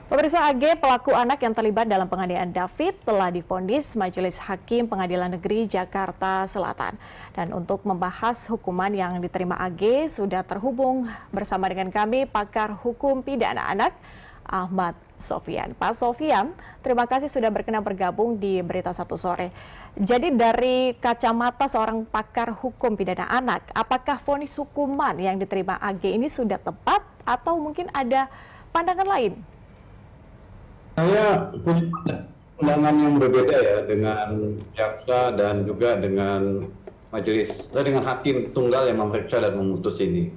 Pemirsa AG, pelaku anak yang terlibat dalam penganiayaan David telah divonis Majelis Hakim Pengadilan Negeri Jakarta Selatan. Dan untuk membahas hukuman yang diterima AG, sudah terhubung bersama dengan kami pakar hukum pidana anak, Ahmad Sofyan. Pak Sofyan, terima kasih sudah berkenan bergabung di Berita Satu Sore. Jadi dari kacamata seorang pakar hukum pidana anak, apakah vonis hukuman yang diterima AG ini sudah tepat atau mungkin ada pandangan lain? Saya punya pandangan yang berbeda ya dengan jaksa dan juga dengan majelis, dengan hakim tunggal yang memeriksa dan memutus ini.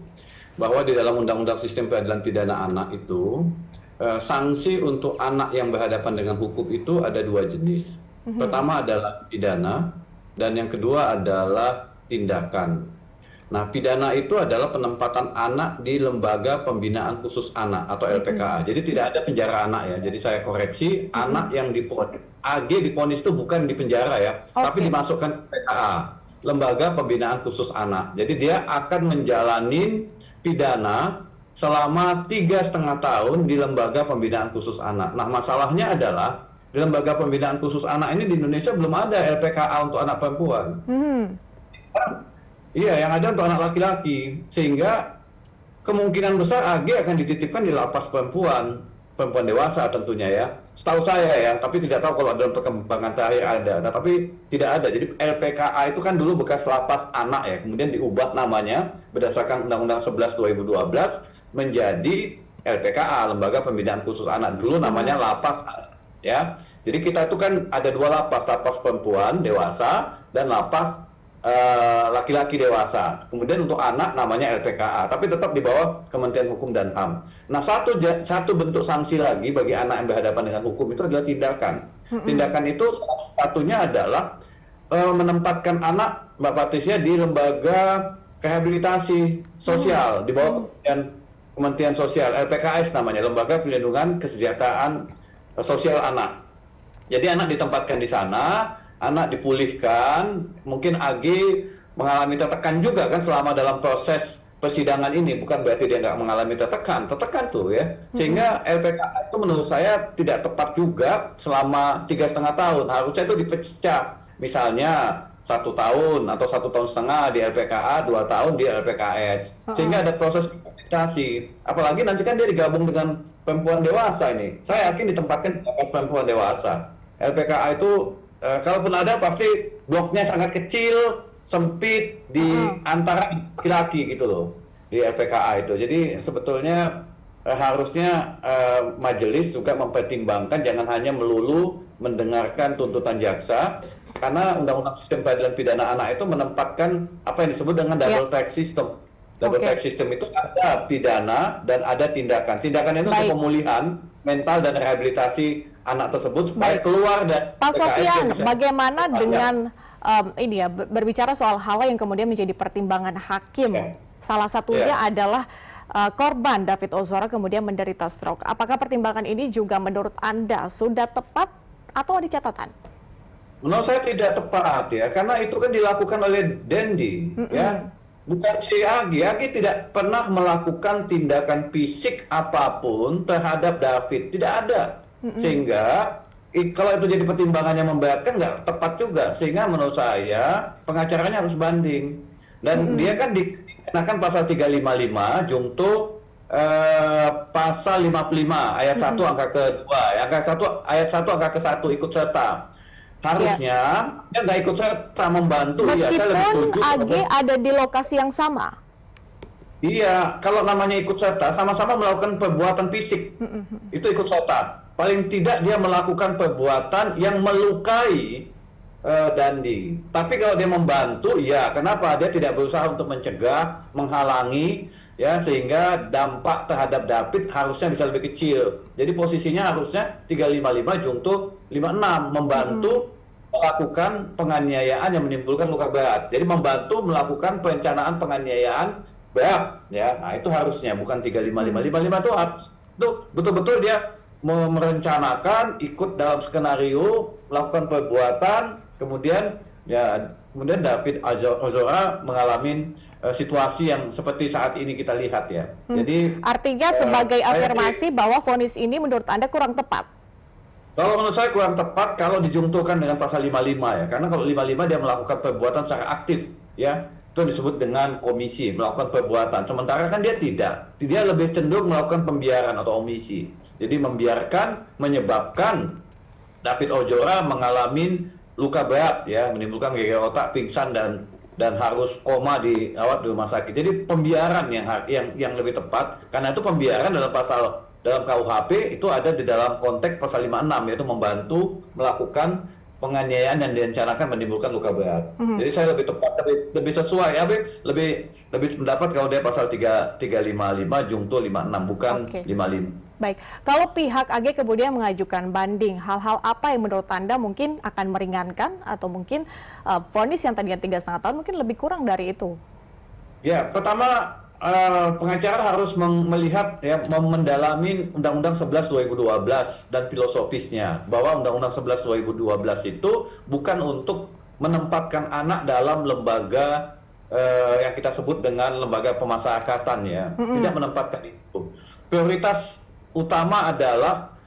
Bahwa di dalam Undang-Undang Sistem Peradilan Pidana Anak itu, sanksi untuk anak yang berhadapan dengan hukum itu ada dua jenis. Pertama adalah pidana, dan yang kedua adalah tindakan. Nah, pidana itu adalah penempatan anak di Lembaga Pembinaan Khusus Anak atau LPKA. Jadi tidak ada penjara anak ya. Jadi saya koreksi, anak yang diponis, AG diponis itu bukan di penjara ya, tapi dimasukkan ke LPKA, Lembaga Pembinaan Khusus Anak. Jadi dia akan menjalani pidana selama 3,5 tahun di Lembaga Pembinaan Khusus Anak. Nah, masalahnya adalah di Lembaga Pembinaan Khusus Anak ini di Indonesia belum ada LPKA untuk anak perempuan. Iya, yang ada untuk anak laki-laki, sehingga kemungkinan besar AG akan dititipkan di lapas perempuan dewasa tentunya ya. Setahu saya ya, tapi tidak tahu kalau dalam perkembangan terakhir ada. Nah, tapi tidak ada. Jadi LPKA itu kan dulu bekas lapas anak ya, kemudian diubah namanya berdasarkan Undang-Undang 11 2012 menjadi LPKA, Lembaga Pembinaan Khusus Anak. Dulu namanya lapas ya. Jadi kita itu kan ada dua lapas perempuan dewasa dan lapas laki-laki dewasa. Kemudian untuk anak namanya LPKA, tapi tetap di bawah Kementerian Hukum dan HAM. Nah, satu bentuk sanksi lagi bagi anak yang berhadapan dengan hukum itu adalah tindakan. Tindakan itu satunya adalah menempatkan anak, Mbak Patricia, di lembaga rehabilitasi sosial di bawah Kementerian Sosial, LPKS namanya, Lembaga Perlindungan Kesejahteraan Sosial Anak. Jadi anak ditempatkan di sana, anak dipulihkan, mungkin AG mengalami tertekan juga kan selama dalam proses persidangan ini, bukan berarti dia nggak mengalami tertekan tuh ya. Sehingga LPKA itu menurut saya tidak tepat juga selama 3,5 tahun, harusnya itu dipecah. Misalnya 1 tahun atau 1,5 tahun di LPKA, 2 tahun di LPKS, sehingga ada proses rehabilitasi. Apalagi nanti kan dia digabung dengan perempuan dewasa ini. Saya yakin ditempatkan di lapas perempuan dewasa. LPKA itu kalaupun ada pasti bloknya sangat kecil, sempit di antara laki-laki gitu loh di LPKA itu. Jadi sebetulnya harusnya majelis juga mempertimbangkan, jangan hanya melulu mendengarkan tuntutan jaksa, karena Undang-Undang Sistem Peradilan Pidana Anak itu menempatkan apa yang disebut dengan double track system. Double track system itu ada pidana dan ada tindakan. Tindakan itu untuk pemulihan mental dan rehabilitasi anak tersebut supaya keluar dari Pak Sofyan, bagaimana dengan ini ya, berbicara soal hal yang kemudian menjadi pertimbangan hakim. Salah satunya adalah korban David Ozora kemudian menderita stroke. Apakah pertimbangan ini juga menurut Anda sudah tepat atau ada catatan? Menurut saya tidak tepat ya, karena itu kan dilakukan oleh Dendi ya. Bukan si Agi tidak pernah melakukan tindakan fisik apapun terhadap David, tidak ada. Sehingga kalau itu jadi pertimbangan yang memberatkan nggak tepat juga. Sehingga menurut saya pengacaranya harus banding. Dan dia kan dikenakan pasal 355 junto pasal 55 ayat 1 angka ke-2, ayat 1 angka ke-1 ikut serta. Harusnya dia nggak ikut serta membantu. Meskipun AG ada di lokasi yang sama. Iya, kalau namanya ikut serta, sama-sama melakukan perbuatan fisik, itu ikut serta. Paling tidak dia melakukan perbuatan yang melukai Dandi. Tapi kalau dia membantu, ya kenapa? Dia tidak berusaha untuk mencegah, menghalangi, ya sehingga dampak terhadap David harusnya bisa lebih kecil. Jadi posisinya harusnya 355 junto 56, membantu melakukan penganiayaan yang menimbulkan luka berat. Jadi membantu melakukan perencanaan penganiayaan berat, ya. Nah, itu harusnya bukan 355. 55 itu harus betul-betul dia merencanakan, ikut dalam skenario, melakukan perbuatan, kemudian David Ozora mengalami situasi yang seperti saat ini kita lihat ya. Jadi artinya sebagai saya afirmasi bahwa vonis ini menurut Anda kurang tepat. kalau menurut saya kurang tepat kalau dijungturkan dengan pasal 55 ya. Karena kalau 55 dia melakukan perbuatan secara aktif ya. Itu disebut dengan komisi, melakukan perbuatan. Sementara kan dia tidak. Dia lebih cenderung melakukan pembiaran atau omisi. Jadi membiarkan, menyebabkan David Ozora mengalami luka berat ya, menimbulkan geger otak, pingsan dan harus koma dirawat di rumah sakit. Jadi pembiaran yang lebih tepat, karena itu pembiaran dalam KUHP itu ada di dalam konteks pasal 56, yaitu membantu melakukan penganiayaan yang direncanakan menimbulkan luka berat. Jadi saya lebih tepat, lebih sesuai, ya, lebih pendapat kalau dia pasal 355 jungto 56 bukan 55. Baik, kalau pihak AG kemudian mengajukan banding, hal-hal apa yang menurut Anda mungkin akan meringankan atau mungkin vonis yang tadinya 3,5 tahun mungkin lebih kurang dari itu? Ya, pertama pengacara harus melihat ya, mendalami Undang-Undang 11 2012 dan filosofisnya bahwa Undang-Undang 11 2012 itu bukan untuk menempatkan anak dalam lembaga yang kita sebut dengan lembaga pemasyarakatan ya, tidak menempatkan itu. Prioritas utama adalah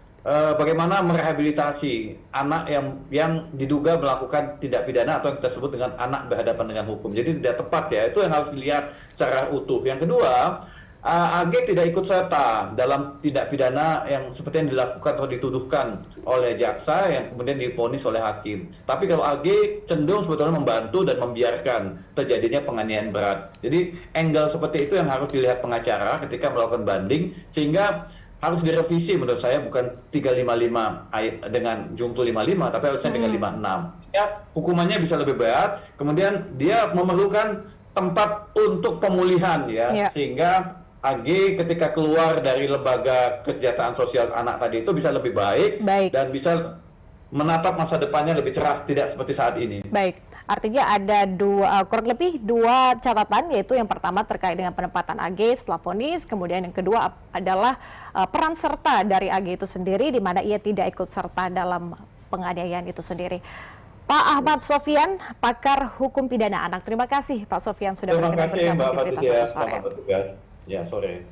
bagaimana merehabilitasi anak yang diduga melakukan tindak pidana atau yang kita sebut dengan anak berhadapan dengan hukum. Jadi tidak tepat ya, itu yang harus dilihat secara utuh. Yang kedua, AG tidak ikut serta dalam tindak pidana yang seperti yang dilakukan atau dituduhkan oleh jaksa yang kemudian divonis oleh hakim. Tapi kalau AG cenderung sebetulnya membantu dan membiarkan terjadinya penganiayaan berat. Jadi angle seperti itu yang harus dilihat pengacara ketika melakukan banding, sehingga harus direvisi menurut saya, bukan 355 dengan jungto 55, tapi harusnya dengan 56. Ya, hukumannya bisa lebih berat, kemudian dia memerlukan tempat untuk pemulihan ya. Sehingga AG ketika keluar dari lembaga kesejahteraan sosial anak tadi itu bisa lebih baik. Dan bisa menatap masa depannya lebih cerah, tidak seperti saat ini. Baik, artinya ada kurang lebih dua catatan, yaitu yang pertama terkait dengan penempatan AG setelah vonis, kemudian yang kedua adalah peran serta dari AG itu sendiri, di mana ia tidak ikut serta dalam penganiayaan itu sendiri. Pak Ahmad Sofyan, pakar hukum pidana anak. Terima kasih Pak Sofyan sudah berkenan bergabung di Berita Satu Sore. Selamat bertugas. Ya, sore.